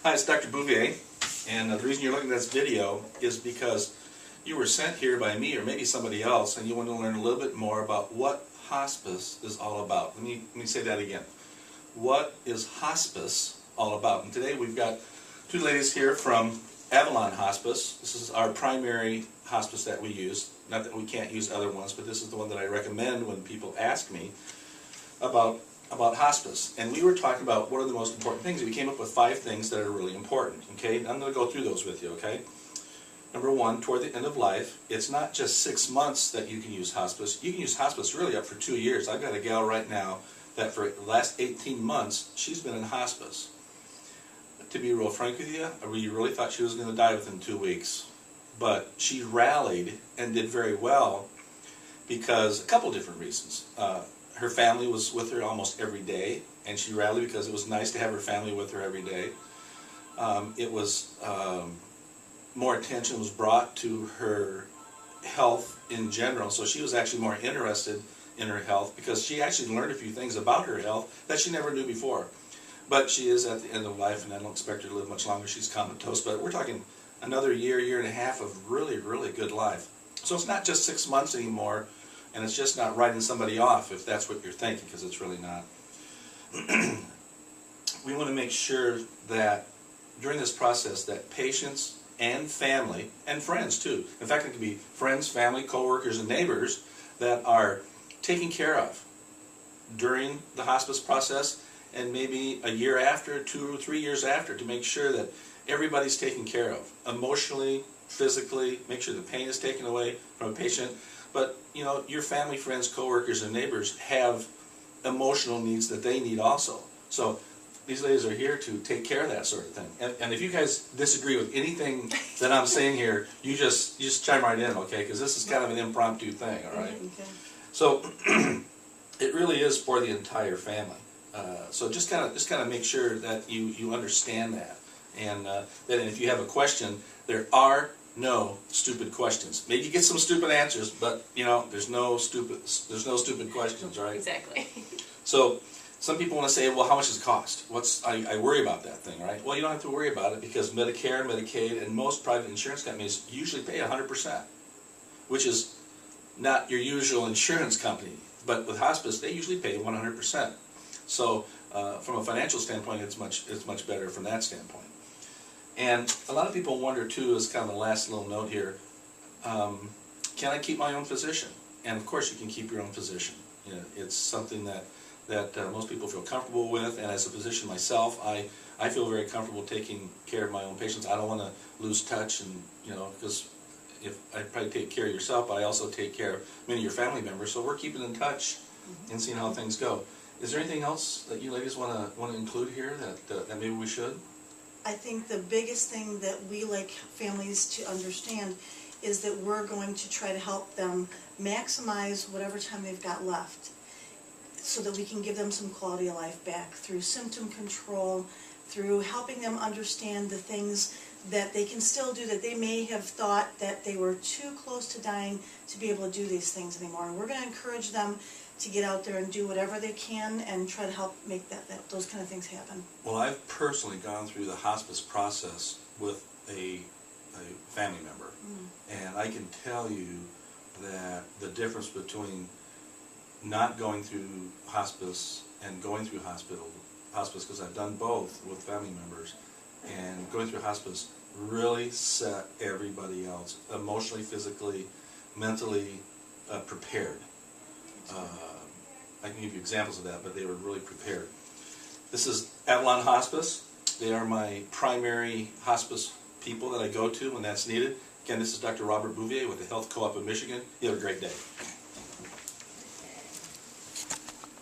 Hi, it's Dr. Bouvier, and the reason you're looking at this video is because you were sent here by me or maybe somebody else, and you want to learn a little bit more about what hospice is all about. Let me say that again. What is hospice all about? And today we've got two ladies here from Avalon Hospice. This is our primary hospice that we use. Not that we can't use other ones, but this is the one that I recommend when people ask me about hospice. And we were talking about what are the most important things. We came up with 5 things that are really important. Okay, I'm going to go through those with you. Okay. Number 1, toward the end of life, it's not just 6 months that you can use hospice. You can use hospice really up for 2 years. I've got a gal right now that for the last 18 months, she's been in hospice. To be real frank with you, I really thought she was going to die within 2 weeks. But she rallied and did very well because a couple different reasons. Her family was with her almost every day, and she rallied because it was nice to have her family with her every day. More attention was brought to her health in general, so she was actually more interested in her health because she actually learned a few things about her health that she never knew before. But she is at the end of life, and I don't expect her to live much longer. She's comatose, but we're talking another year, year and a half of really, really good life. So it's not just 6 months anymore, and it's just not writing somebody off if that's what you're thinking, because it's really not. We want to make sure that during this process that patients and family, and friends too, in fact it could be friends, family, co-workers, and neighbors that are taken care of during the hospice process, and maybe a year after, 2 or 3 years after, to make sure that everybody's taken care of, emotionally, physically, make sure the pain is taken away from a patient. But, you know, your family, friends, coworkers, and neighbors have emotional needs that they need also. So these ladies are here to take care of that sort of thing. And if you guys disagree with anything that I'm saying here, you just chime right in, okay? Because this is kind of an impromptu thing, all right? Okay. So it really is for the entire family. So just kind of make sure that you understand that. And then if you have a question, there are no stupid questions. Maybe you get some stupid answers, but you know there's no stupid questions, right? Exactly. So some people want to say, well, how much does it cost? I worry about that thing, right? Well, you don't have to worry about it because Medicare, Medicaid, and most private insurance companies usually pay 100%, which is not your usual insurance company. But with hospice, they usually pay 100%. So from a financial standpoint, it's much better from that standpoint. And a lot of people wonder too, as kind of the last little note here, can I keep my own physician? And of course you can keep your own physician. You know, it's something that most people feel comfortable with, and as a physician myself, I feel very comfortable taking care of my own patients. I don't want to lose touch, and you know, because if I probably take care of yourself, but I also take care of many of your family members, so we're keeping in touch and seeing how things go. Is there anything else that you ladies want to include here that maybe we should? I think the biggest thing that we like families to understand is that we're going to try to help them maximize whatever time they've got left so that we can give them some quality of life back through symptom control, through helping them understand the things that they can still do that they may have thought that they were too close to dying to be able to do these things anymore. And we're going to encourage them to get out there and do whatever they can and try to help make those kind of things happen. Well, I've personally gone through the hospice process with a family member, and I can tell you that the difference between not going through hospice and going through hospice, because I've done both with family members, and going through hospice really set everybody else emotionally, physically, mentally prepared. I can give you examples of that, but they were really prepared. This is Avalon Hospice. They are my primary hospice people that I go to when that's needed. Again, this is Dr. Robert Bouvier with the Health Co-op of Michigan. You have a great day.